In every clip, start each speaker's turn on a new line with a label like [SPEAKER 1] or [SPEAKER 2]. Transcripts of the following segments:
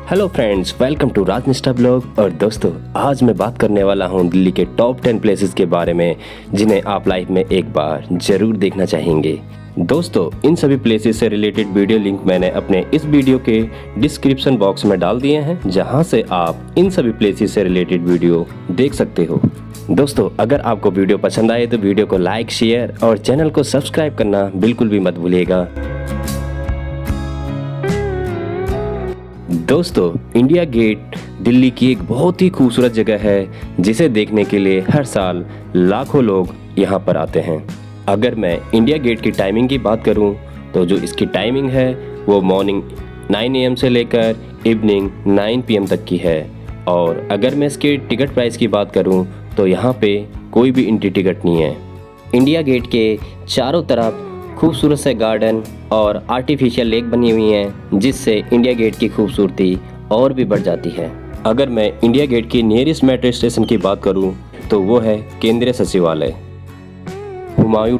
[SPEAKER 1] Hello friends, welcome to Rajnishtha blog. और दोस्तों, आज मैं बात करने वाला हूं दिल्ली के टॉप 10 प्लेसेस के बारे में जिन्हें आप लाइफ में एक बार जरूर देखना चाहेंगे। दोस्तों, इन सभी प्लेसेस से रिलेटेड वीडियो लिंक मैंने अपने इस वीडियो के डिस्क्रिप्शन बॉक्स में डाल दिए हैं, जहां से आप इन सभी प्लेसेस से रिलेटेड वीडियो देख सकते हो। दोस्तों, अगर आपको वीडियो पसंद आए तो वीडियो को लाइक, शेयर और चैनल को सब्सक्राइब करना बिल्कुल भी मत भूलिएगा। दोस्तों, इंडिया गेट दिल्ली की एक बहुत ही खूबसूरत जगह है, जिसे देखने के लिए हर साल लाखों लोग यहाँ पर आते हैं। अगर मैं इंडिया गेट की टाइमिंग की बात करूँ तो जो इसकी टाइमिंग है वो मॉर्निंग 9 AM से लेकर इवनिंग 9 PM तक की है। और अगर मैं इसके टिकट प्राइस की बात करूँ तो यहाँ पे कोई भी एंट्री टिकट नहीं है। इंडिया गेट के चारों तरफ खूबसूरत से गार्डन और आर्टिफिशियल लेक बनी हुई हैं, जिससे इंडिया गेट की खूबसूरती और भी बढ़ जाती है। अगर मैं इंडिया गेट की नियरेस्ट मेट्रो स्टेशन की बात करूं तो वो है केंद्रीय सचिवालय। हुमायूं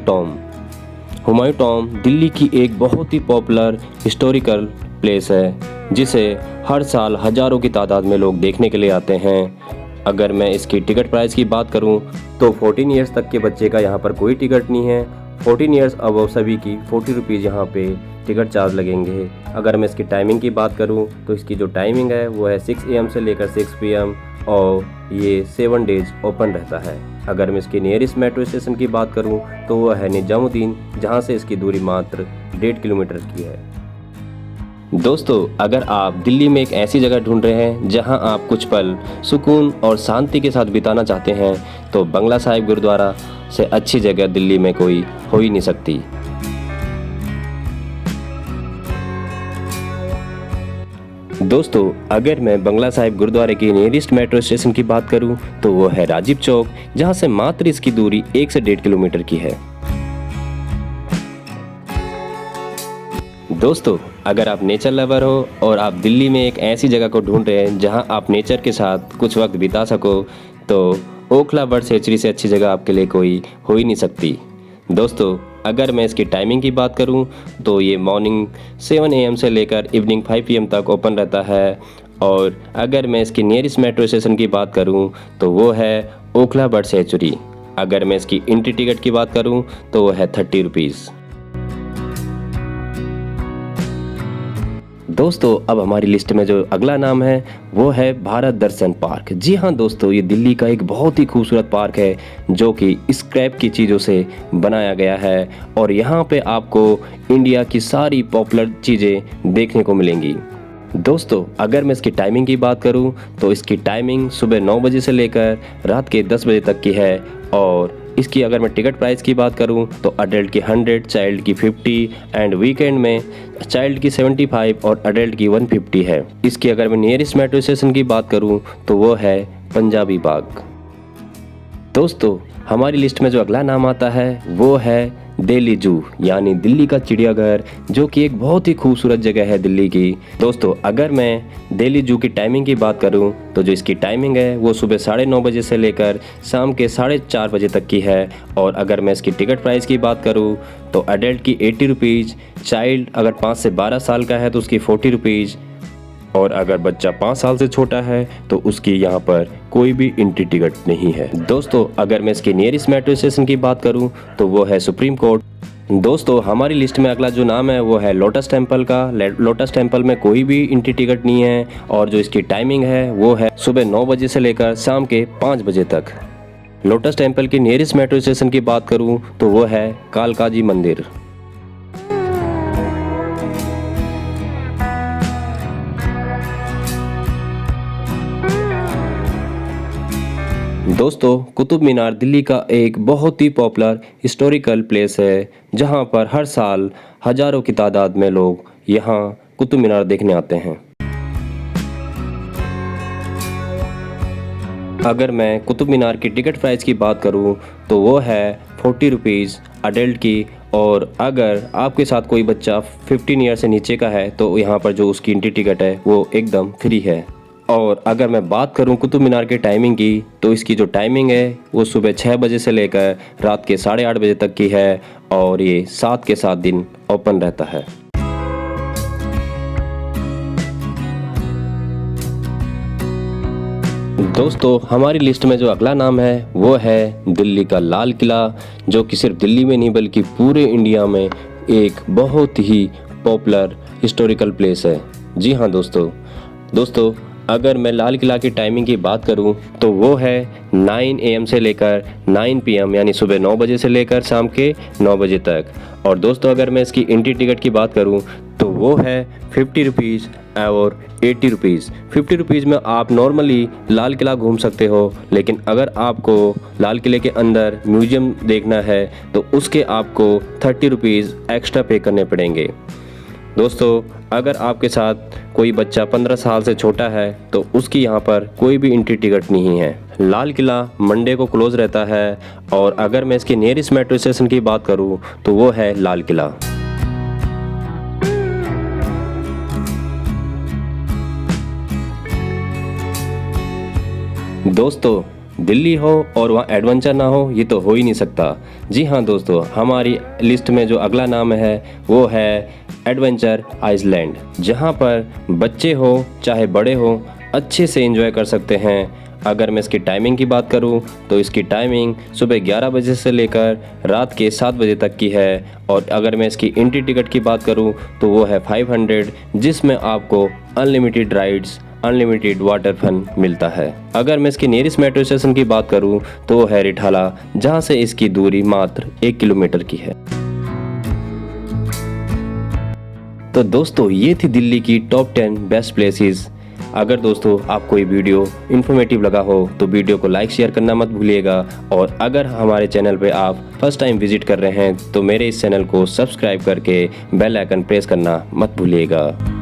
[SPEAKER 1] टॉम दिल्ली की एक बहुत ही पॉपुलर हिस्टोरिकल प्लेस है, जिसे हर साल हजारों की तादाद में लोग देखने के लिए आते हैं। अगर मैं इसकी टिकट प्राइस की बात करूं तो 14 ईयर्स तक के बच्चे का यहाँ पर कोई टिकट नहीं है। 14 ईयर्स अबव सभी की 40 रुपीज़ यहाँ पे टिकट चार्ज लगेंगे। अगर मैं इसकी टाइमिंग की बात करूँ तो इसकी जो टाइमिंग है वो है 6 AM से लेकर 6 PM और ये 7 डेज ओपन रहता है। अगर मैं इसकी नियरेस्ट मेट्रो स्टेशन की बात करूँ तो वो है निजामुद्दीन, जहाँ से इसकी दूरी मात्र 1.5 किलोमीटर की है। दोस्तों, अगर आप दिल्ली में एक ऐसी जगह ढूंढ रहे हैं जहां आप कुछ पल सुकून और शांति के साथ बिताना चाहते हैं तो बंगला साहिब गुरुद्वारा से अच्छी जगह दिल्ली में कोई हो ही नहीं सकती। दोस्तों, अगर मैं बंगला साहिब गुरुद्वारे की नियरेस्ट मेट्रो स्टेशन की बात करूं तो वो है राजीव चौक, जहां से मात्र इसकी दूरी 1 से 1.5 किलोमीटर की है। दोस्तों, अगर आप नेचर लवर हो और आप दिल्ली में एक ऐसी जगह को ढूंढ रहे हैं जहां आप नेचर के साथ कुछ वक्त बिता सको तो ओखला बर्ड सेंचुरी से अच्छी जगह आपके लिए कोई हो ही नहीं सकती। दोस्तों, अगर मैं इसकी टाइमिंग की बात करूं तो ये मॉर्निंग 7 AM से लेकर इवनिंग 5 PM तक ओपन रहता है। और अगर मैं इसकी नियरेस्ट मेट्रो स्टेशन की बात करूं तो वो है ओखला बर्ड सेंचुरी। अगर मैं इसकी एंट्री टिकट की बात करूं तो वो है 30 रुपीज़। दोस्तों, अब हमारी लिस्ट में जो अगला नाम है वो है भारत दर्शन पार्क। जी हाँ दोस्तों, ये दिल्ली का एक बहुत ही खूबसूरत पार्क है जो कि स्क्रैप की चीज़ों से बनाया गया है। और यहाँ पे आपको इंडिया की सारी पॉपुलर चीज़ें देखने को मिलेंगी। दोस्तों, अगर मैं इसकी टाइमिंग की बात करूँ तो इसकी टाइमिंग सुबह 9 बजे से लेकर रात के 10 बजे तक की है। और इसकी अगर मैं टिकट प्राइस की बात करूं तो अडल्ट की 100, चाइल्ड की 50 एंड वीकेंड में चाइल्ड की 75 और अडल्ट की 150 है। इसकी अगर मैं नियरेस्ट मेट्रो स्टेशन की बात करूं तो वो है पंजाबी बाग। दोस्तों, हमारी लिस्ट में जो अगला नाम आता है वो है दिल्ली जू, यानी दिल्ली का चिड़ियाघर, जो कि एक बहुत ही खूबसूरत जगह है दिल्ली की। दोस्तों, अगर मैं दिल्ली जू की टाइमिंग की बात करूं तो जो इसकी टाइमिंग है वो सुबह 9:30 बजे से लेकर शाम के 4:30 बजे तक की है। और अगर मैं इसकी टिकट प्राइस की बात करूं तो अडल्ट की 80 रुपीज़, चाइल्ड अगर 5 से 12 साल का है तो उसकी 40 रुपीज़, और अगर बच्चा 5 साल से छोटा है तो उसकी यहाँ पर कोई भी एंट्री टिकट नहीं है। दोस्तों, अगर मैं इसके नियरेस्ट मेट्रो स्टेशन की बात करूँ तो वो है सुप्रीम कोर्ट। दोस्तों, हमारी लिस्ट में अगला जो नाम है वो है लोटस टेम्पल का। लोटस टेम्पल में कोई भी एंट्री टिकट नहीं है और जो इसकी टाइमिंग है वो है सुबह 9 बजे से लेकर शाम के 5 बजे तक। लोटस टेम्पल की नियरेस्ट मेट्रो स्टेशन की बात करूँ तो वो है कालकाजी मंदिर। दोस्तों, कुतुब मीनार दिल्ली का एक बहुत ही पॉपुलर हिस्टोरिकल प्लेस है, जहां पर हर साल हजारों की तादाद में लोग यहां कुतुब मीनार देखने आते हैं। अगर मैं कुतुब मीनार की टिकट प्राइस की बात करूं तो वो है 40 रुपीज़ अडल्ट की। और अगर आपके साथ कोई बच्चा 15 ईयर से नीचे का है तो यहाँ पर जो उसकी एंट्री टिकट है वो एकदम फ्री है। और अगर मैं बात करूं कुतुब मीनार के टाइमिंग की तो इसकी जो टाइमिंग है वो सुबह 6 बजे से लेकर रात के 8:30 बजे तक की है। और ये 7 के 7 दिन ओपन रहता है। दोस्तों हमारी लिस्ट में जो अगला नाम है वो है दिल्ली का लाल किला, जो कि सिर्फ दिल्ली में नहीं बल्कि पूरे इंडिया में एक बहुत ही पॉपुलर हिस्टोरिकल प्लेस है। जी हाँ दोस्तों अगर मैं लाल किला की टाइमिंग की बात करूं तो वो है 9 AM से लेकर 9 PM यानी सुबह 9 बजे से लेकर शाम के 9 बजे तक। और दोस्तों अगर मैं इसकी एंट्री टिकट की बात करूं तो वो है 50 रुपीज़ और 80 रुपीज़। 50 रुपीज़ में आप नॉर्मली लाल किला घूम सकते हो, लेकिन अगर आपको लाल किले के अंदर म्यूजियम देखना है तो उसके आपको 30 रुपीज़ एक्स्ट्रा पे करने पड़ेंगे। दोस्तों अगर आपके साथ कोई बच्चा 15 साल से छोटा है तो उसकी यहाँ पर कोई भी एंट्री टिकट नहीं है। लाल किला मंडे को क्लोज रहता है। और अगर मैं इसके नियरेस्ट मेट्रो स्टेशन की बात करूँ तो वो है लाल किला। दोस्तों दिल्ली हो और वहाँ एडवेंचर ना हो, ये तो हो ही नहीं सकता। जी हाँ दोस्तों, हमारी लिस्ट में जो अगला नाम है वो है एडवेंचर आइसलैंड, जहाँ पर बच्चे हो चाहे बड़े हो अच्छे से एंजॉय कर सकते हैं। अगर मैं इसकी टाइमिंग की बात करूं तो इसकी टाइमिंग सुबह 11 बजे से लेकर रात के 7 बजे तक की है। और अगर मैं इसकी एंट्री टिकट की बात करूं तो वो है 500, जिसमें आपको unlimited rides, unlimited water fun मिलता है। अगर मैं इसके नियरेस्ट मेट्रो स्टेशन की बात करूं तो वो है रिठाला, जहां से इसकी दूरी मात्र 1 किलोमीटर की है। तो दोस्तों ये थी दिल्ली की टॉप 10 बेस्ट प्लेसेस। अगर दोस्तों आपको ये वीडियो इन्फॉर्मेटिव लगा हो तो वीडियो को लाइक शेयर करना मत भूलिएगा। और अगर हमारे चैनल पे आप फर्स्ट टाइम विजिट कर रहे हैं तो मेरे इस चैनल को सब्सक्राइब करके बेल आइकन प्रेस करना मत भूलिएगा।